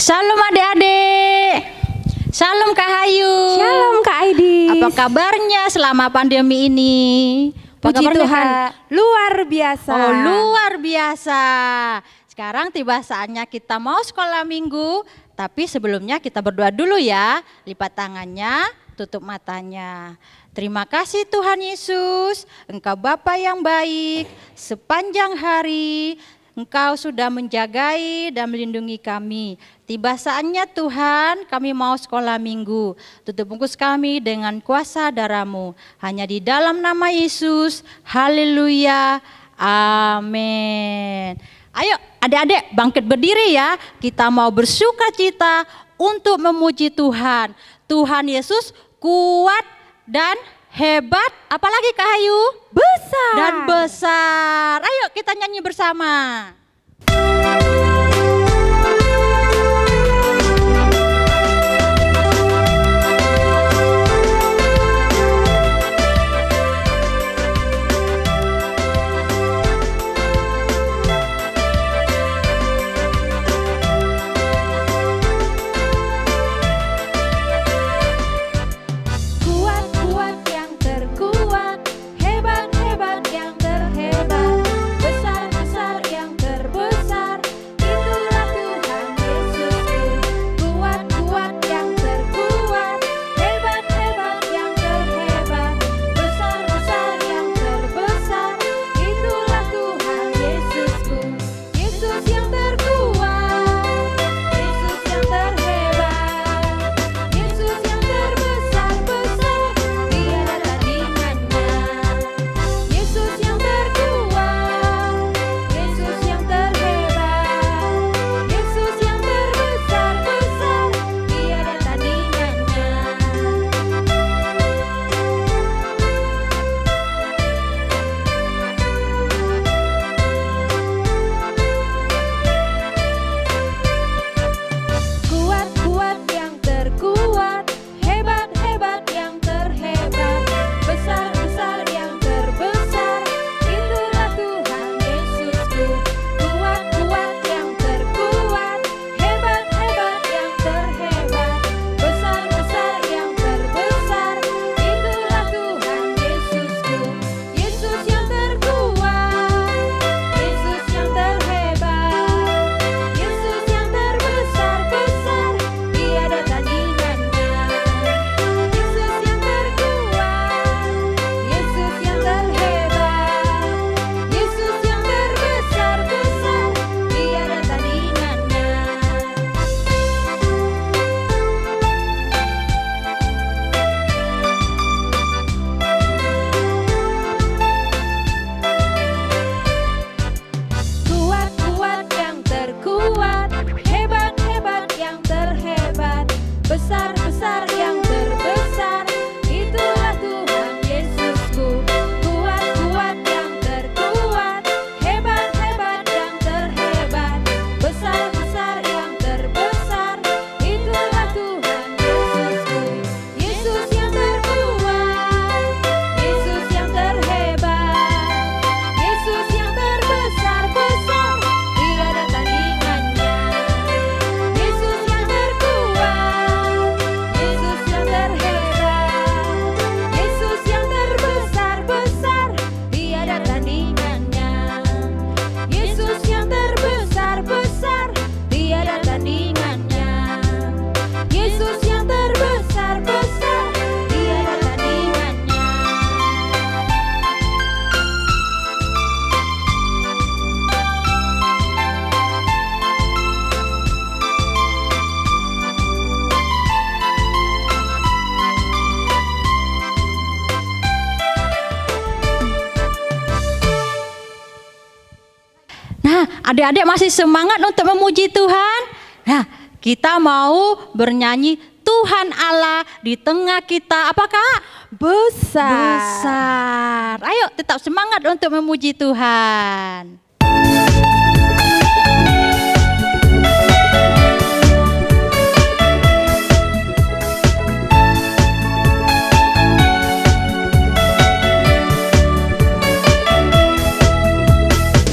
Shalom adik-adik. Shalom Kak Hayu. Shalom Kak Aidis. Apa kabarnya selama pandemi ini? Puji Tuhan, luar biasa. Oh, luar biasa. Sekarang tiba saatnya kita mau sekolah minggu, tapi sebelumnya kita berdoa dulu ya. Lipat tangannya, tutup matanya. Terima kasih Tuhan Yesus, Engkau Bapa yang baik, sepanjang hari Engkau sudah menjagai dan melindungi kami. Tiba saatnya Tuhan, kami mau sekolah minggu. Tutup bungkus kami dengan kuasa darah-Mu. Hanya di dalam nama Yesus. Haleluya. Amin. Ayo adik-adik bangkit berdiri ya. Kita mau bersuka cita untuk memuji Tuhan. Tuhan Yesus kuat dan hebat. Apalagi Kak Hayu? Besar. Dan besar. Ayo kita nyanyi bersama. Kuat-kuat yang terkuat, hebat-hebat yang terhebat, besar-besar yang terbesar, itulah Tuhan Yesusku. Kuat-kuat yang terkuat, hebat-hebat yang terhebat, besar-besar yang terbesar, itulah Tuhan Yesusku. Yesus yang terkuat, Yesus yang terhebat, Yesus yang terbesar-besar, tiada tandingannya. Yesus yang terkuat, Yesus yang terhebat, Yesus yang terbesar-besar, tiada tandingannya. Kuat-kuat yang terkuat, hebat-hebat yang terhebat, besar-besar yang terbesar, itulah Tuhan Yesusku. Kuat-kuat yang terkuat, hebat-hebat yang terhebat, besar-besar yang terbesar, itulah Tuhan Yesusku. Yesus yang terkuat, Yesus yang terhebat, Yesus yang terbesar-besar, tiada tandingannya. Yesus yang terkuat, Yesus yang terhebat, Yesus yang terbesar-besar, tiada tandingannya. Kuat-kuat yang terkuat, hebat-hebat yang terhebat, besar-besar yang terbesar, itulah Tuhan Yesusku. Kuat-kuat yang terkuat, hebat-hebat yang terhebat, besar-besar yang terbesar, itulah Tuhan Yesusku. Yesus yang terkuat, Yesus yang terhebat, Yesus yang terbesar-besar, tiada tandingannya. Yesus yang terkuat, Yesus yang terhebat, Yesus yang terbesar-besar, tiada tandingannya. Yesus yang terbesar-besar, tiada tandingannya. Yesus yang terbesar-besar, tiada tandingannya. Nah, adik-adik masih semangat untuk memuji Tuhan? Nah, kita mau bernyanyi Tuhan Allah di tengah kita. Apakah? Besar. Besar. Ayo tetap semangat untuk memuji Tuhan.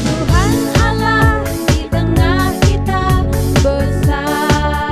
Tuhan Allah di tengah kita, besar.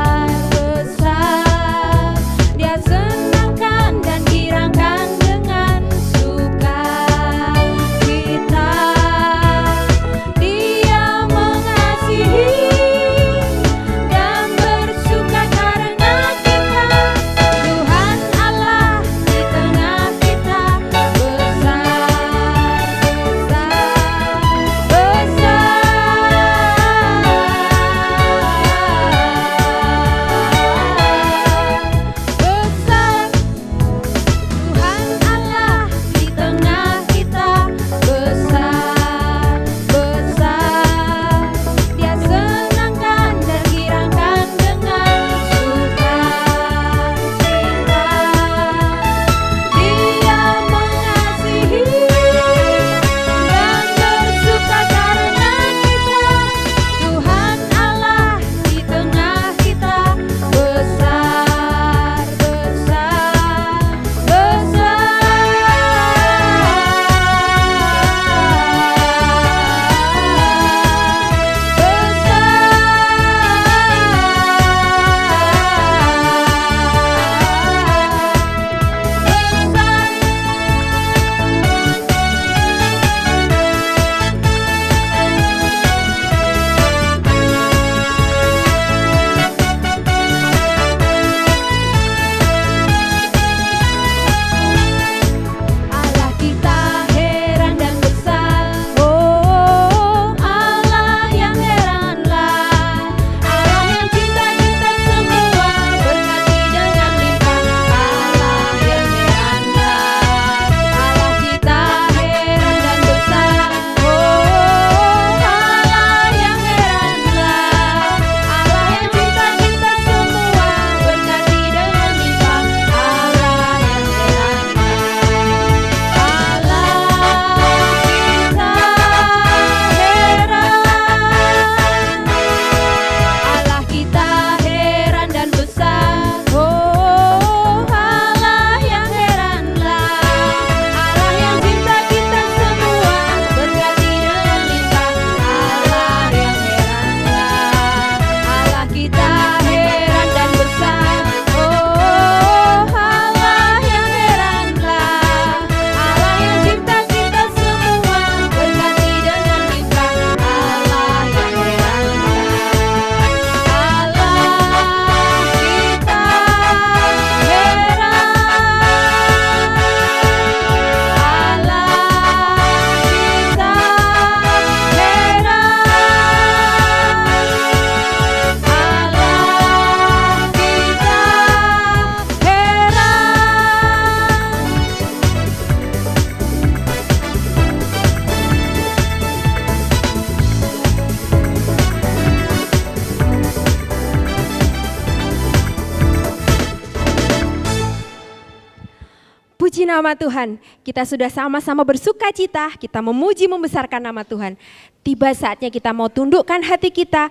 memuji nama Tuhan. Kita sudah sama-sama bersuka cita, kita memuji membesarkan nama Tuhan. Tiba saatnya kita mau tundukkan hati kita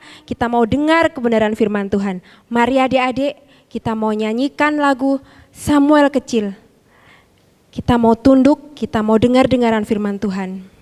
mau dengar kebenaran firman Tuhan. Mari adik-adik, kita mau nyanyikan lagu Samuel Kecil. Kita mau tunduk, kita mau dengar-dengaran firman Tuhan.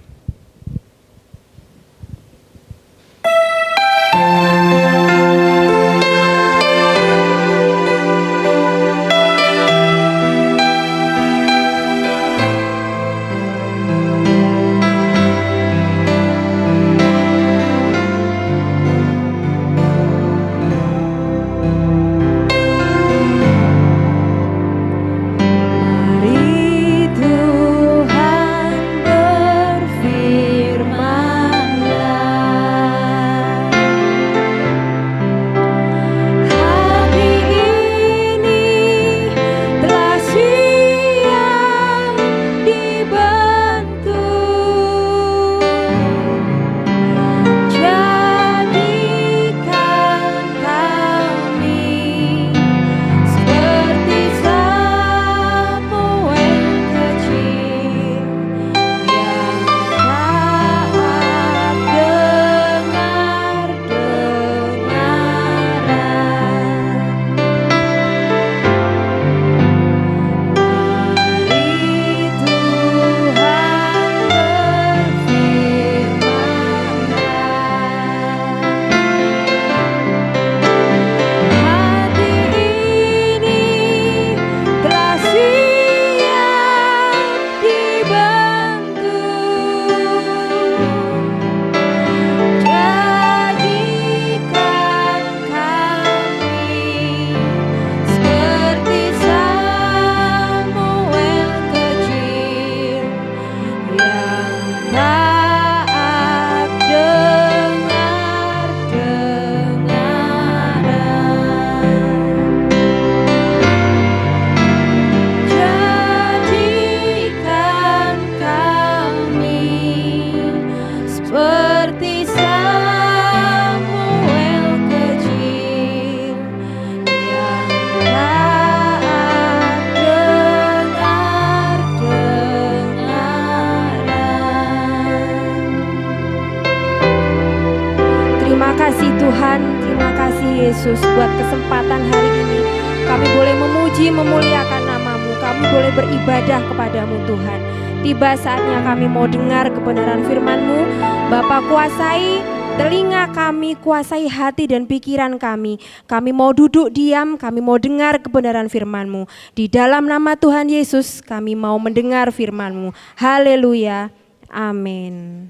Yesus, buat kesempatan hari ini kami boleh memuji, memuliakan nama-Mu, kami boleh beribadah kepadamu Tuhan. Tiba saatnya kami mau dengar kebenaran firman-Mu. Bapa, kuasai telinga kami, kuasai hati dan pikiran kami. Kami mau duduk diam, kami mau dengar kebenaran firman-Mu. Di dalam nama Tuhan Yesus kami mau mendengar firman-Mu. Haleluya, amin.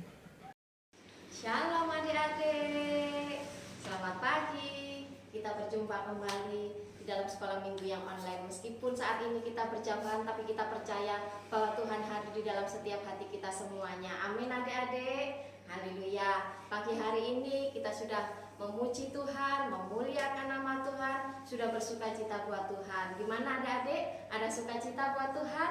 Shalom adik-adik, selamat pagi. Kita berjumpa kembali di dalam sekolah minggu yang online. Meskipun saat ini kita berjauhan, tapi kita percaya bahwa Tuhan hadir di dalam setiap hati kita semuanya. Amin adik-adik, haleluya. Pagi hari ini kita sudah memuji Tuhan, memuliakan nama Tuhan, sudah bersukacita buat Tuhan. Gimana adik-adik? Ada sukacita buat Tuhan?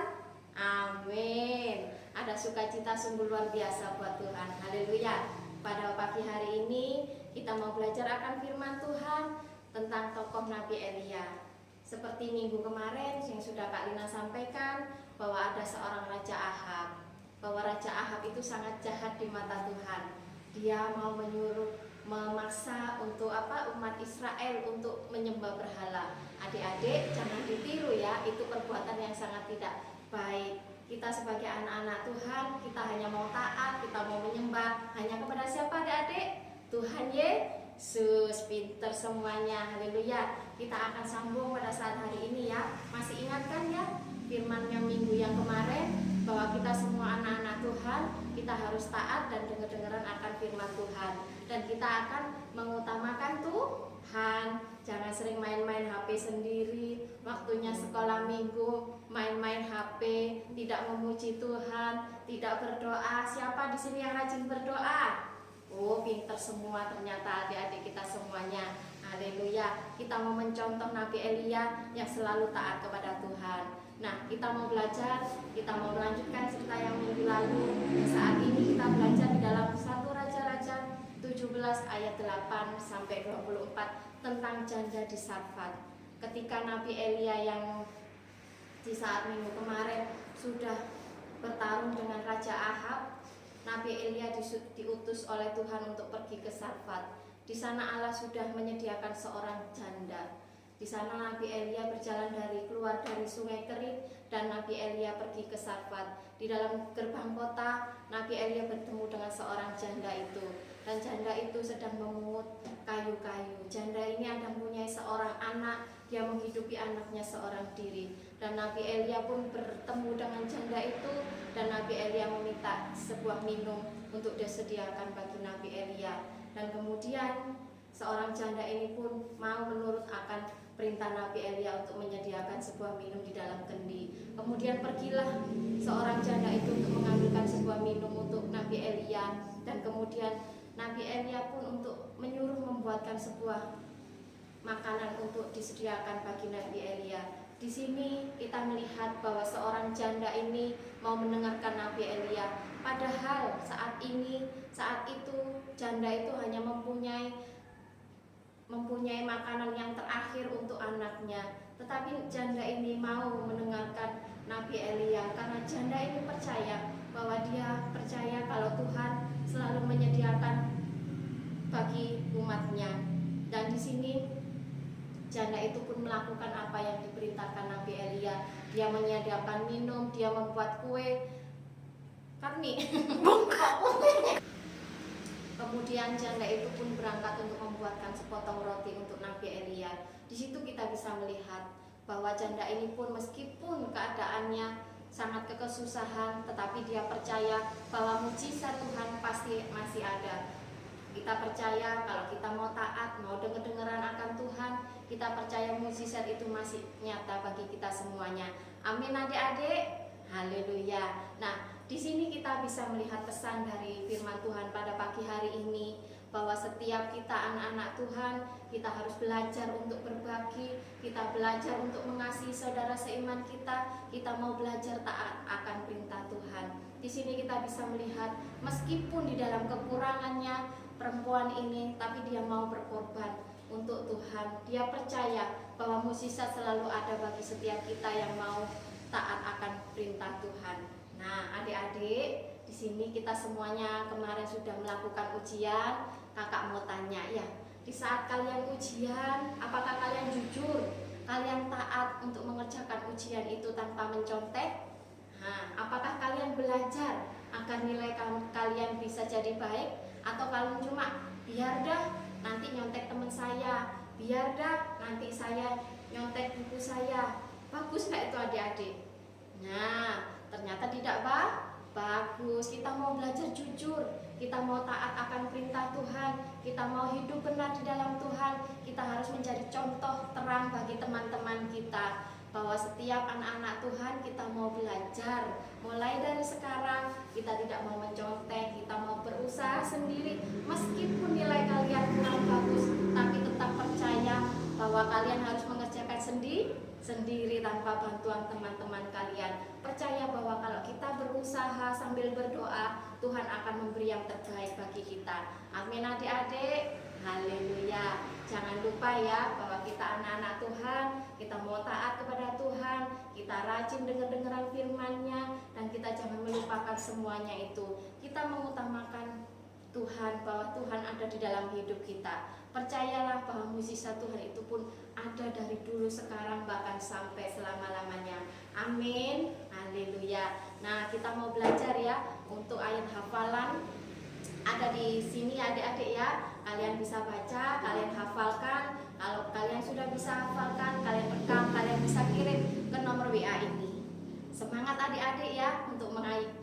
Amin. Ada sukacita sungguh luar biasa buat Tuhan. Haleluya. Pada pagi hari ini kita mau belajar akan firman Tuhan tentang tokoh Nabi Elia. Seperti minggu kemarin yang sudah Kak Lina sampaikan bahwa ada seorang Raja Ahab. Bahwa Raja Ahab itu sangat jahat di mata Tuhan. Dia mau memaksa untuk umat Israel untuk menyembah berhala. Adik-adik jangan ditiru ya, itu perbuatan yang sangat tidak baik. Kita sebagai anak-anak Tuhan, kita hanya mau taat, kita mau menyembah hanya kepada siapa adik-adik? Tuhan Yesus. Pinter semuanya, haleluya. Kita akan sambung pada saat hari ini ya. Masih ingatkan ya firman yang minggu yang kemarin, bahwa kita semua anak-anak Tuhan, kita harus taat dan dengar-dengaran akan firman Tuhan. Dan kita akan mengutamakan Tuhan. Jangan sering main-main HP sendiri. Waktunya sekolah minggu main-main HP, tidak memuji Tuhan, tidak berdoa. Siapa di sini yang rajin berdoa? Oh, pinter semua ternyata adik-adik kita semuanya. Haleluya. Kita mau mencontoh Nabi Elia yang selalu taat kepada Tuhan. Nah, kita mau belajar, kita mau melanjutkan cerita yang minggu lalu. Saat ini kita belajar di dalam 1 Raja-Raja 17 ayat 8 sampai 24 tentang janda di Sarfat. Ketika Nabi Elia yang di saat minggu kemarin sudah bertarung dengan Raja Ahab, Nabi Elia diutus oleh Tuhan untuk pergi ke Sarfat. Di sana Allah sudah menyediakan seorang janda. Di sana Nabi Elia berjalan keluar dari Sungai Kerit, dan Nabi Elia pergi ke Sarfat. Di dalam gerbang kota, Nabi Elia bertemu dengan seorang janda itu, dan janda itu sedang memungut kayu-kayu. Janda ini ada mempunyai seorang anak, dia menghidupi anaknya seorang diri. Dan Nabi Elia pun bertemu dengan janda itu, dan Nabi Elia meminta sebuah minum untuk disediakan bagi Nabi Elia. Dan kemudian seorang janda ini pun mau menurut akan perintah Nabi Elia untuk menyediakan sebuah minum di dalam kendi. Kemudian pergilah seorang janda itu untuk mengambilkan sebuah minum untuk Nabi Elia, dan kemudian Nabi Elia pun untuk menyuruh membuatkan sebuah makanan untuk disediakan bagi Nabi Elia. Di sini kita melihat bahwa seorang janda ini mau mendengarkan Nabi Elia. Padahal saat itu janda itu hanya mempunyai makanan yang terakhir untuk anaknya. Tetapi janda ini mau mendengarkan Nabi Elia karena janda ini percaya bahwa dia percaya kalau Tuhan selalu menyediakan bagi umatnya. Dan di sini janda itu pun melakukan apa yang diperintahkan Nabi Elia. Dia menyediakan minum, dia membuat kue karni Kemudian janda itu pun berangkat untuk membuatkan sepotong roti untuk Nabi Elia. Di situ kita bisa melihat bahwa janda ini pun meskipun keadaannya sangat kesusahan, tetapi dia percaya bahwa mujizat Tuhan pasti masih ada. Kita percaya kalau kita mau taat, mau dengar-dengaran akan Tuhan, kita percaya mujizat itu masih nyata bagi kita semuanya. Amin adik-adik. Haleluya. Nah, di sini kita bisa melihat pesan dari firman Tuhan pada pagi hari ini, bahwa setiap kita anak-anak Tuhan, kita harus belajar untuk berbagi, kita belajar untuk mengasihi saudara seiman kita mau belajar taat akan perintah Tuhan. Di sini kita bisa melihat meskipun di dalam kekurangannya perempuan ini, tapi dia mau berkorban untuk Tuhan. Dia percaya bahwa mukjizat selalu ada bagi setiap kita yang mau taat akan perintah Tuhan. Nah, adik-adik, di sini kita semuanya kemarin sudah melakukan ujian. Kakak mau tanya ya, di saat kalian ujian, apakah kalian jujur? Kalian taat untuk mengerjakan ujian itu tanpa mencontek? Nah, apakah kalian belajar agar nilai kalian bisa jadi baik? Atau kalian cuma biar dah nanti nyontek teman saya, biar dah nanti saya nyontek buku saya? Bagus nggak itu adik-adik? Nah, ternyata tidak bagus. Kita mau belajar jujur, kita mau taat akan perintah Tuhan, kita mau hidup benar di dalam Tuhan. Kita harus menjadi contoh terang bagi teman-teman kita, bahwa setiap anak-anak Tuhan kita mau belajar. Mulai dari sekarang kita tidak mau mencontek, kita mau berusaha sendiri. Meskipun nilai kalian kurang bagus, tapi tetap percaya bahwa kalian harus mengerjakan sendiri tanpa bantuan teman-teman kalian. Percaya bahwa kalau kita berusaha sambil berdoa, Tuhan akan memberi yang terbaik bagi kita. Amin adik-adik. Haleluya. Jangan lupa ya bahwa kita anak-anak Tuhan, kita mau taat kepada Tuhan, kita rajin dengar-dengaran firman-Nya, dan kita jangan melupakan semuanya itu. Kita mengutamakan Tuhan, bahwa Tuhan ada di dalam hidup kita. Percayalah bahwa mukjizat Tuhan itu pun ada dari dulu, sekarang, bahkan sampai selama-lamanya. Amin. Haleluya. Nah, kita mau belajar ya untuk ayat hafalan. Ada di sini adik-adik ya. Kalian bisa baca, kalian hafalkan. Kalau kalian sudah bisa hafalkan, kalian rekam, kalian bisa kirim ke nomor WA ini. Semangat adik-adik ya untuk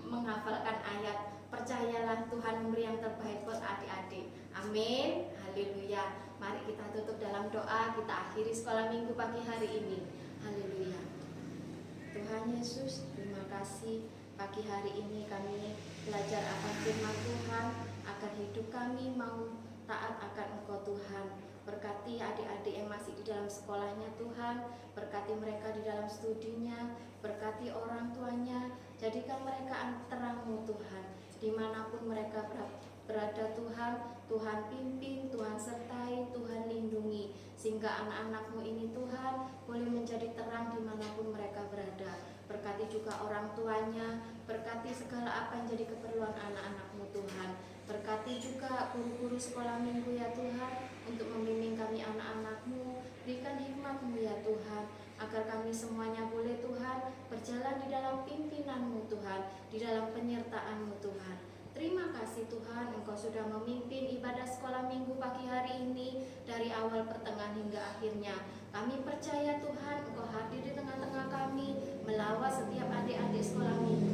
menghafalkan ayat. Percayalah Tuhan memberi yang terbaik buat adik-adik. Amin. Haleluya. Mari kita tutup dalam doa. Kita akhiri sekolah minggu pagi hari ini. Haleluya. Tuhan Yesus, terima kasih. Pagi hari ini kami belajar akan firman Tuhan, agar hidup kami mau taat akan Engkau Tuhan. Berkati adik-adik yang masih di dalam sekolahnya Tuhan, berkati mereka di dalam studinya, berkati orang tuanya, jadikan mereka terang-Mu Tuhan. Dimanapun mereka berada Tuhan, Tuhan pimpin, Tuhan sertai, Tuhan lindungi, sehingga anak-anak-Mu ini Tuhan boleh menjadi terang dimanapun mereka berada. berkati juga orang tuanya, berkati segala apa yang jadi keperluan anak-anak-Mu Tuhan. Berkati juga guru-guru sekolah minggu ya Tuhan, untuk membimbing kami anak-anak-Mu. Berikan hikmat-Mu ya Tuhan, agar kami semuanya boleh Tuhan berjalan di dalam pimpinan-Mu Tuhan, di dalam penyertaan-Mu Tuhan. Terima kasih Tuhan, Engkau sudah memimpin ibadah sekolah minggu pagi hari ini dari awal pertengahan hingga akhirnya. Kami percaya Tuhan, Engkau hadir di tengah-tengah kami, melawat setiap adik-adik sekolah minggu.